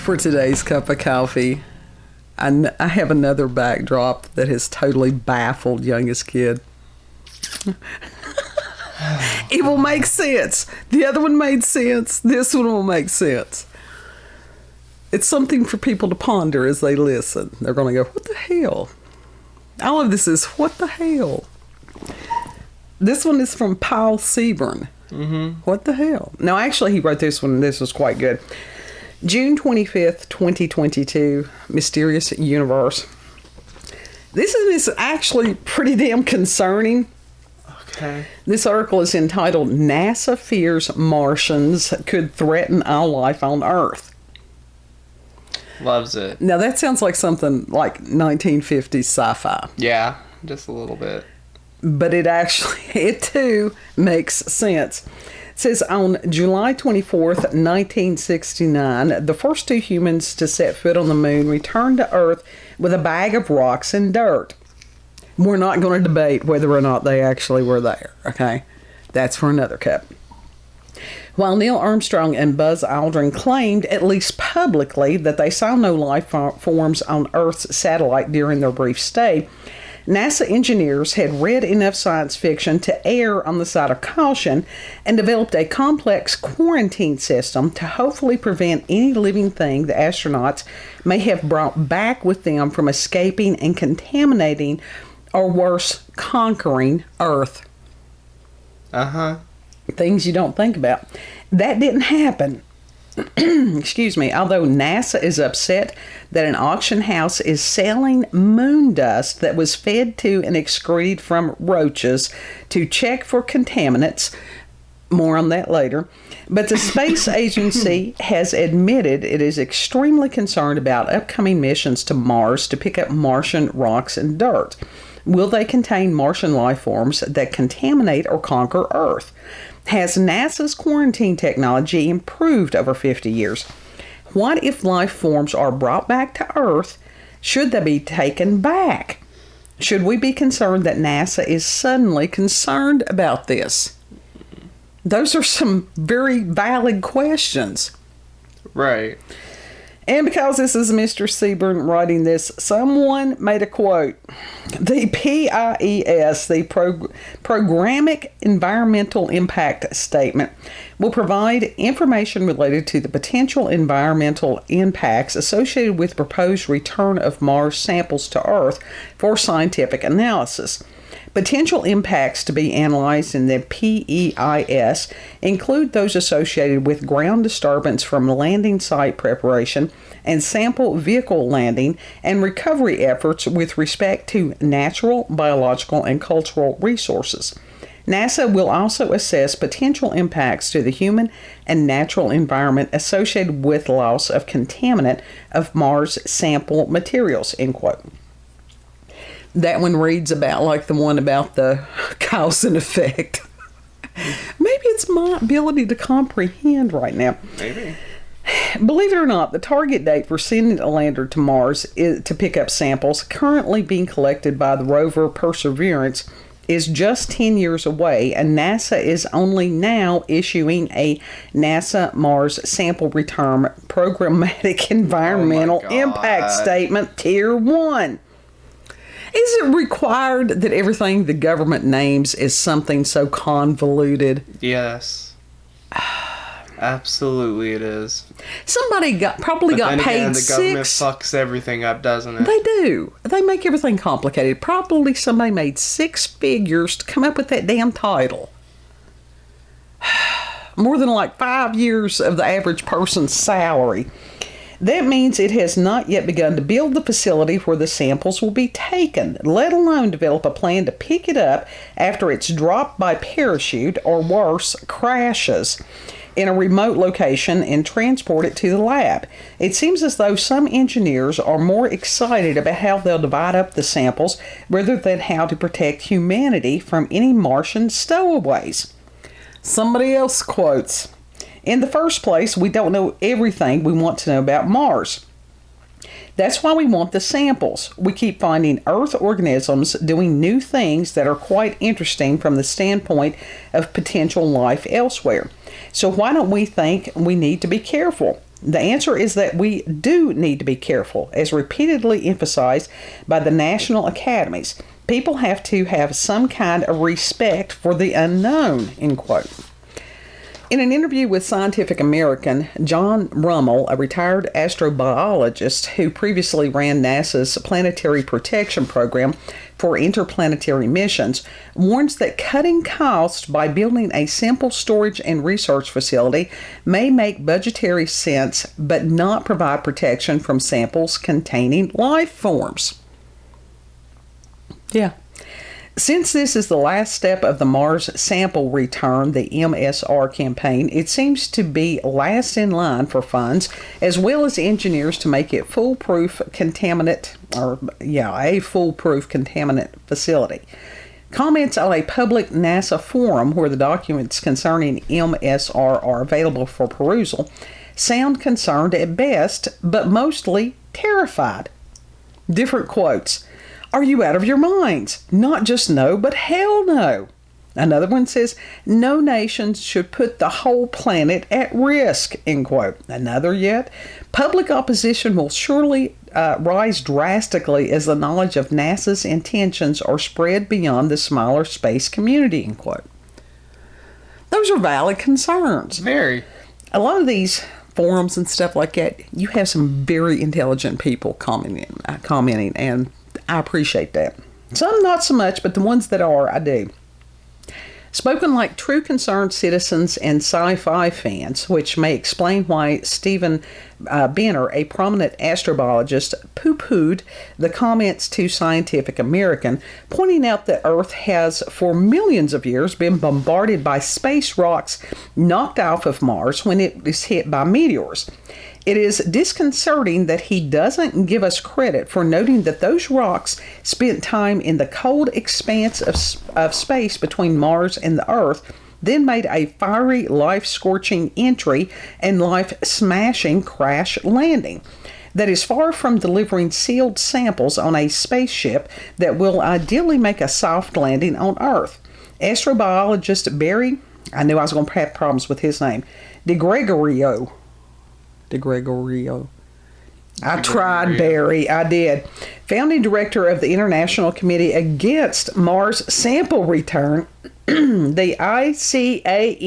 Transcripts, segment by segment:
for today's cup of coffee. I have another backdrop that has totally baffled youngest kid. It will make sense. The other one made sense. This one will make sense. It's something for people to ponder as they listen. They're going to go, what the hell? All of this is, what the hell? This one is from Paul Seaburn. Mm-hmm. What the hell? No, actually, he wrote this one. This was quite good. June 25th, 2022, Mysterious Universe. This is actually pretty damn concerning. Okay. This article is entitled, NASA Fears Martians Could Threaten Our Life on Earth. Loves it. Now, that sounds like something like 1950s sci-fi. Yeah, just a little bit. But it too makes sense. It says, on July 24th, 1969, the first two humans to set foot on the moon returned to Earth with a bag of rocks and dirt. We're not going to debate whether or not they actually were there, okay? That's for another cup. While Neil Armstrong and Buzz Aldrin claimed, at least publicly, that they saw no life forms on Earth's satellite during their brief stay, NASA engineers had read enough science fiction to err on the side of caution and developed a complex quarantine system to hopefully prevent any living thing the astronauts may have brought back with them from escaping and contaminating, or worse, conquering Earth. Uh-huh. Things you don't think about. That didn't happen. Excuse me. Although NASA is upset that an auction house is selling moon dust that was fed to and excreted from roaches to check for contaminants. More on that later. But the space agency has admitted it is extremely concerned about upcoming missions to Mars to pick up Martian rocks and dirt. Will they contain Martian life forms that contaminate or conquer Earth? Has NASA's quarantine technology improved over 50 years? What if life forms are brought back to Earth? Should they be taken back? Should we be concerned that NASA is suddenly concerned about this? Those are some very valid questions. Right. And because this is Mr. Seaburn writing this, someone made a quote. The PIES, the Programmatic Environmental Impact Statement, will provide information related to the potential environmental impacts associated with proposed return of Mars samples to Earth for scientific analysis. Potential impacts to be analyzed in the PEIS include those associated with ground disturbance from landing site preparation and sample vehicle landing and recovery efforts with respect to natural, biological, and cultural resources. NASA will also assess potential impacts to the human and natural environment associated with loss of contaminant of Mars sample materials, end quote. That one reads about like the one about the cause and effect. Maybe it's my ability to comprehend right now. Maybe. Believe it or not, the target date for sending a lander to Mars to pick up samples currently being collected by the rover Perseverance is just 10 years away, and NASA is only now issuing a NASA Mars Sample Return Programmatic Environmental Impact Statement Tier 1. Is it required that everything the government names is something so convoluted? Yes. Absolutely it is. Somebody probably got paid the government fucks everything up, doesn't it? They do. They make everything complicated. Probably somebody made 6 figures to come up with that damn title. More than like 5 years of the average person's salary. That means it has not yet begun to build the facility where the samples will be taken, let alone develop a plan to pick it up after it's dropped by parachute or worse, crashes in a remote location and transport it to the lab. It seems as though some engineers are more excited about how they'll divide up the samples rather than how to protect humanity from any Martian stowaways. Somebody else quotes, in the first place, we don't know everything we want to know about Mars. That's why we want the samples. We keep finding Earth organisms doing new things that are quite interesting from the standpoint of potential life elsewhere. So why don't we think we need to be careful? The answer is that we do need to be careful, as repeatedly emphasized by the national academies. People have to have some kind of respect for the unknown, end quote. In an interview with Scientific American, John Rummel, a retired astrobiologist who previously ran NASA's Planetary Protection Program for interplanetary missions, warns that cutting costs by building a simple storage and research facility may make budgetary sense but not provide protection from samples containing life forms. Yeah. Since this is the last step of the Mars sample return, the MSR campaign, it seems to be last in line for funds as well as engineers to make it a foolproof contaminant facility. Comments on a public NASA forum where the documents concerning MSR are available for perusal sound concerned at best, but mostly terrified. Different quotes. Are you out of your minds? Not just no, but hell no. Another one says, no nation should put the whole planet at risk, end quote. Another yet, public opposition will surely rise drastically as the knowledge of NASA's intentions are spread beyond the smaller space community, end quote. Those are valid concerns. Very. A lot of these forums and stuff like that, you have some very intelligent people commenting, and I appreciate that. Some not so much, but the ones that are, I do. Spoken like true concerned citizens and sci-fi fans, which may explain why Stephen Benner, a prominent astrobiologist, poo-pooed the comments to Scientific American, pointing out that Earth has for millions of years been bombarded by space rocks knocked off of Mars when it is hit by meteors. It is disconcerting that he doesn't give us credit for noting that those rocks spent time in the cold expanse of space between Mars and the Earth, then made a fiery, life-scorching entry and life-smashing crash landing that is far from delivering sealed samples on a spaceship that will ideally make a soft landing on Earth. Astrobiologist Barry, I knew I was going to have problems with his name, DeGregorio. I tried, Barry. I did. Founding director of the International Committee Against Mars Sample Return, the ICAMSR,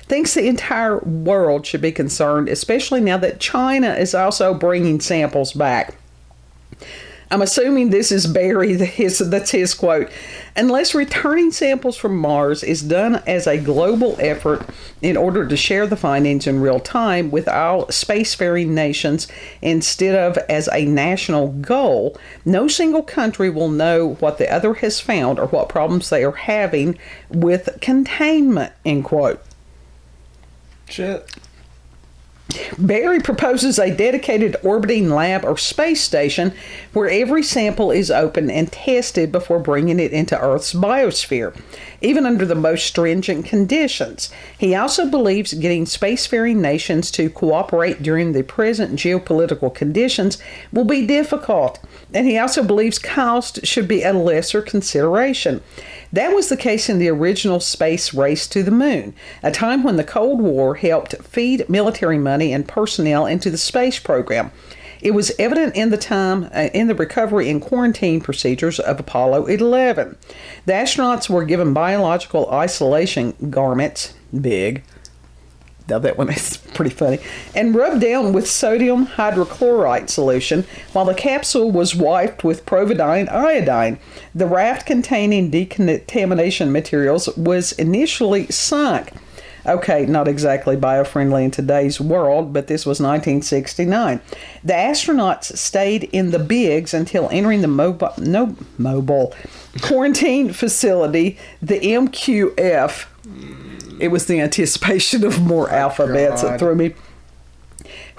thinks the entire world should be concerned, especially now that China is also bringing samples back. I'm assuming this is Barry, that's his quote. Unless returning samples from Mars is done as a global effort in order to share the findings in real time with all spacefaring nations instead of as a national goal, no single country will know what the other has found or what problems they are having with containment, end quote. Shit. Barry proposes a dedicated orbiting lab or space station where every sample is opened and tested before bringing it into Earth's biosphere, even under the most stringent conditions. He also believes getting spacefaring nations to cooperate during the present geopolitical conditions will be difficult, and he also believes cost should be a lesser consideration. That was the case in the original space race to the moon, a time when the Cold War helped feed military money and personnel into the space program. It was evident in the recovery and quarantine procedures of Apollo 11. The astronauts were given biological isolation garments, big. Now that one is pretty funny. And rubbed down with sodium hydrochloride solution while the capsule was wiped with providine iodine. The raft containing decontamination materials was initially sunk. Okay, not exactly biofriendly in today's world, but this was 1969. The astronauts stayed in the Bigs until entering the mobile quarantine facility, the MQF. It was the anticipation of more alphabets that threw me.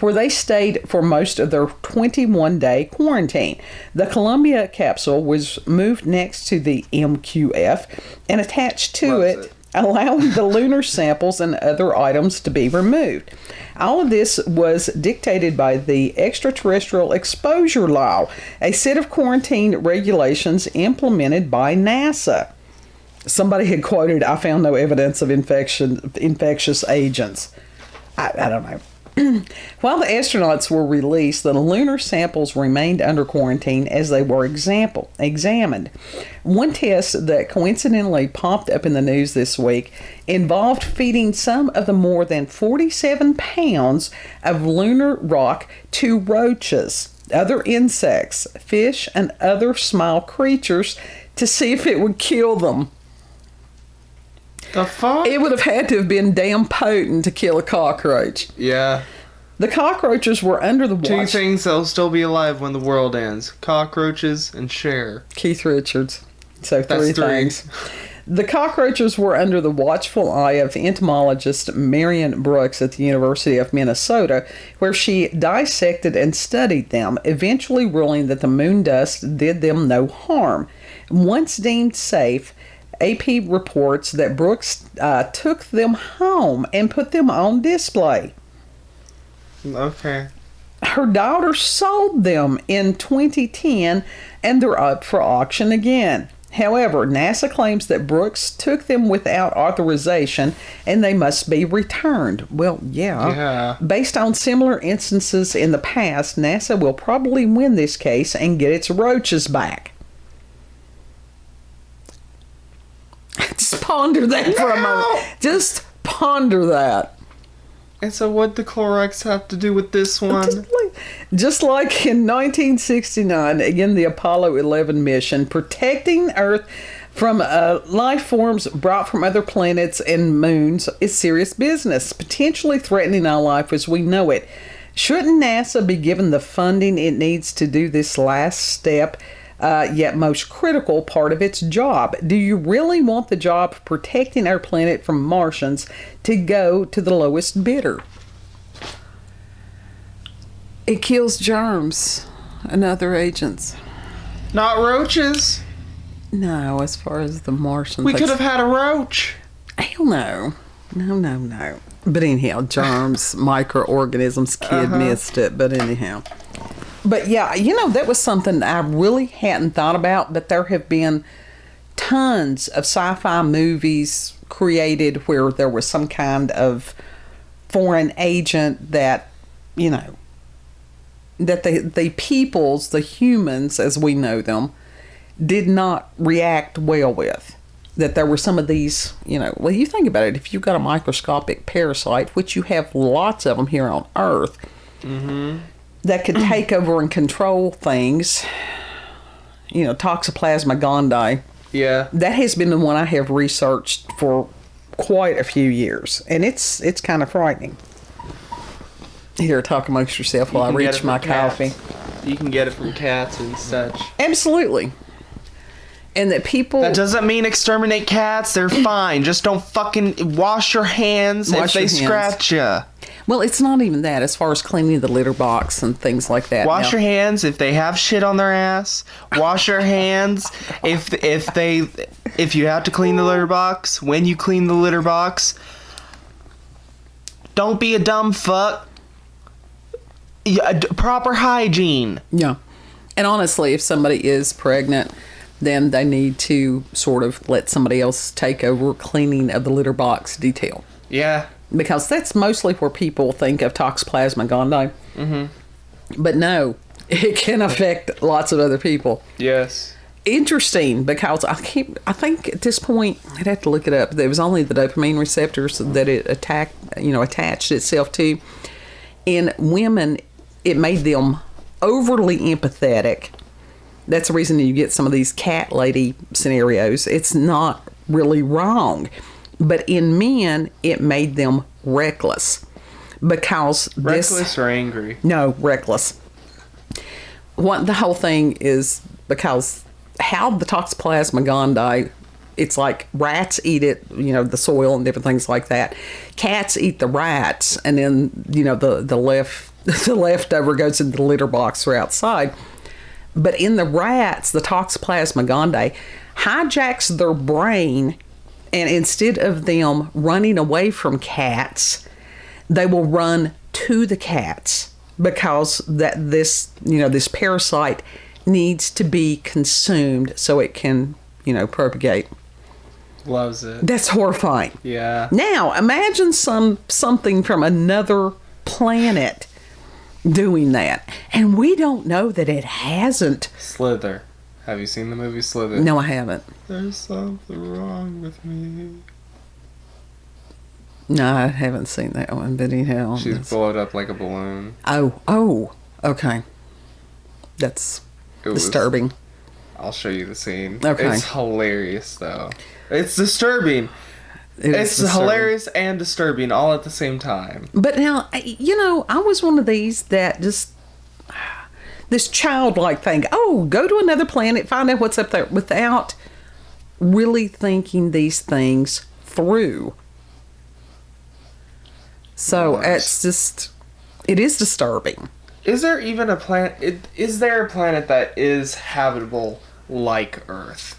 Where they stayed for most of their 21-day quarantine. The Columbia capsule was moved next to the MQF and attached to it, allowing the lunar samples and other items to be removed. All of this was dictated by the Extraterrestrial Exposure Law, a set of quarantine regulations implemented by NASA. Somebody had quoted, I found no evidence of infectious agents. I don't know. While the astronauts were released, the lunar samples remained under quarantine as they were examined. One test that coincidentally popped up in the news this week involved feeding some of the more than 47 pounds of lunar rock to roaches, other insects, fish, and other small creatures to see if it would kill them. The fuck? It would have had to have been damn potent to kill a cockroach. Yeah. The cockroaches were under the watch. Two things that'll still be alive when the world ends. Cockroaches and Cher. Keith Richards. So three That's three. things. The cockroaches were under the watchful eye of entomologist Marion Brooks at the University of Minnesota, where she dissected and studied them, eventually ruling that the moon dust did them no harm. Once deemed safe, AP reports that Brooks took them home and put them on display. Okay. Her daughter sold them in 2010, and they're up for auction again. However, NASA claims that Brooks took them without authorization and they must be returned. Well, yeah. Based on similar instances in the past, NASA will probably win this case and get its roaches back. Just ponder that for a moment. Just ponder that. And so what the Clorox have to do with this one? Just like in 1969, again, the Apollo 11 mission, protecting Earth from life forms brought from other planets and moons is serious business, potentially threatening our life as we know it. Shouldn't NASA be given the funding it needs to do this last step, yet most critical part of its job? Do you really want the job of protecting our planet from Martians to go to the lowest bidder? It kills germs and other agents. Not roaches. No, as far as the Martians. We could have had a roach. Hell no. No. But anyhow, germs, microorganisms, kid missed it. But anyhow. But yeah, that was something I really hadn't thought about, but there have been tons of sci-fi movies created where there was some kind of foreign agent that, that the peoples, the humans as we know them, did not react well with. That there were some of these, well, you think about it, if you've got a microscopic parasite, which you have lots of them here on Earth, that could take over and control things, Toxoplasma gondii. Yeah. That has been the one I have researched for quite a few years, and it's kind of frightening. Here, talk amongst yourself while I reach my coffee. You can get it from cats and such. Absolutely. And that people... That doesn't mean exterminate cats. They're fine. Just don't fucking wash your hands if they scratch you. Well, it's not even that. As far as cleaning the litter box and things like that. Wash your hands if they have shit on their ass. Wash your hands if you have to clean the litter box. When you clean the litter box, don't be a dumb fuck. Proper hygiene. Yeah. And honestly, if somebody is pregnant, then they need to sort of let somebody else take over cleaning of the litter box detail. Yeah. Because that's mostly where people think of Toxoplasma gondii. Mm-hmm. But no, it can affect lots of other people. Yes. Interesting, because I think at this point, I'd have to look it up. There was only the dopamine receptors that it attached itself to. In women, it made them overly empathetic. That's the reason you get some of these cat lady scenarios. It's not really wrong. But in men, it made them reckless. Because reckless or angry? No, reckless. What the whole thing is, because how the Toxoplasma gondii, it's like rats eat it, the soil and different things like that. Cats eat the rats, and then, the leftover goes into the litter box or outside. But in the rats, the Toxoplasma gondii hijacks their brain, and instead of them running away from cats, they will run to the cats, because this parasite needs to be consumed so it can, propagate. Loves it. That's horrifying. Yeah. Now, imagine something from another planet doing that. And we don't know that it hasn't. Slither. Have you seen the movie Slither? No, I haven't. There's something wrong with me. No, I haven't seen that one, but anyhow. She's blown up like a balloon. Oh, okay. That's disturbing. I'll show you the scene. Okay. It's hilarious, though. It's disturbing. It's disturbing. hilarious and disturbing all at the same time. But now, I was one of these that just, this childlike thing, go to another planet, find out what's up there, without really thinking these things through. So it's just, it is disturbing. Is there even a planet? Is there a planet that is habitable like Earth?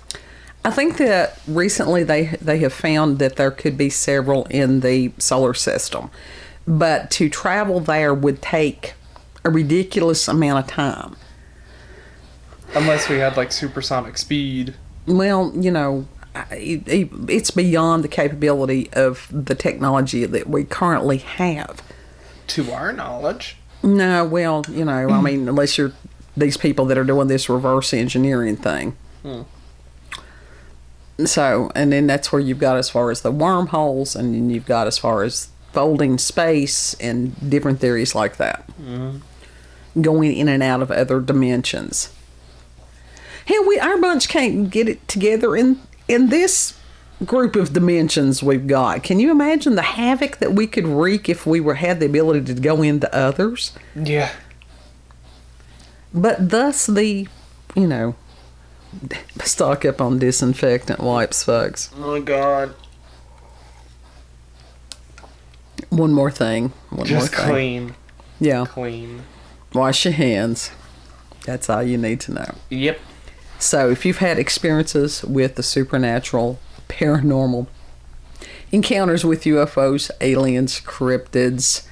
I think that recently they have found that there could be several in the solar system, but to travel there would take a ridiculous amount of time. Unless we had like supersonic speed. Well, it's beyond the capability of the technology that we currently have. To our knowledge. No, well, I mean, unless you're these people that are doing this reverse engineering thing. So, and then that's where you've got as far as the wormholes, and then you've got as far as folding space and different theories like that. Going in and out of other dimensions. Hell, our bunch can't get it together in this group of dimensions we've got. Can you imagine the havoc that we could wreak if we had the ability to go into others? Yeah. But thus the, stock up on disinfectant wipes, folks. Oh my God. One more thing. Just clean. Yeah. Clean. Wash your hands. That's all you need to know. Yep. So if you've had experiences with the supernatural, paranormal, encounters with UFOs, aliens, cryptids,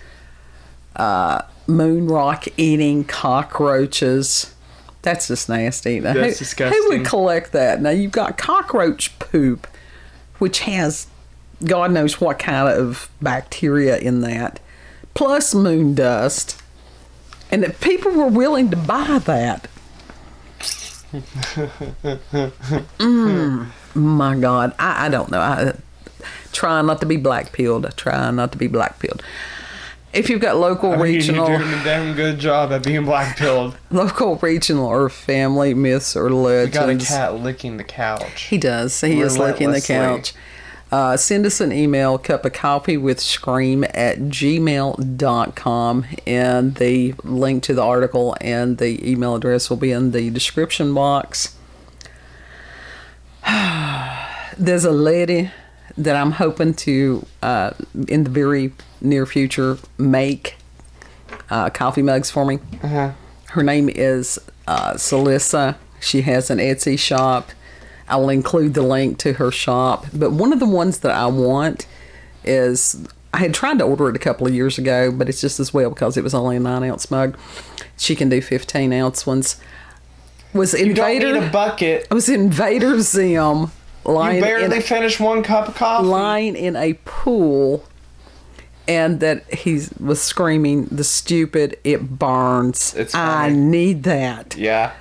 moon rock eating cockroaches, that's just nasty. Now, That's disgusting. Who would collect that? Now you've got cockroach poop, which has God knows what kind of bacteria in that, plus moon dust, and that people were willing to buy that. My God, I don't know. I try not to be black-pilled. If you've got local, regional... You're doing a damn good job at being black-pilled. Local, regional, or family myths or legends. We got a cat licking the couch. He does. He is licking the couch. Send us an email, cupofcoffeewithscream@gmail.com, and the link to the article and the email address will be in the description box. There's a lady that I'm hoping to, in the very near future, make coffee mugs for me. Her name is Celissa. She has an Etsy shop. I will include the link to her shop. But one of the ones that I want is, I had tried to order it a couple of years ago, but it's just as well because it was only a 9-ounce mug. She can do 15-ounce ones. You don't need a bucket. It was Invader Zim. You barely finished one cup of coffee. Lying in a pool, and that he was screaming, "The stupid, it burns." It's funny. I need that. Yeah,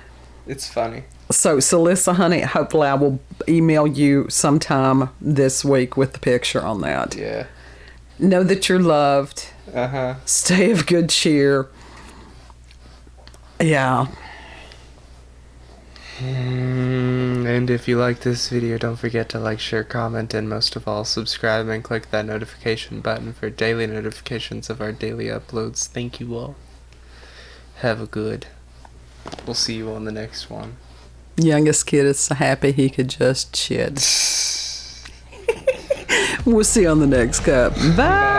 it's funny. So, Celissa, honey, hopefully I will email you sometime this week with the picture on that. Yeah. Know that you're loved. Stay of good cheer. Yeah. And if you like this video, don't forget to like, share, comment, and most of all, subscribe and click that notification button for daily notifications of our daily uploads. Thank you all. Have a good. We'll see you on the next one. Youngest kid is so happy he could just shit. We'll see you on the next cup. Bye.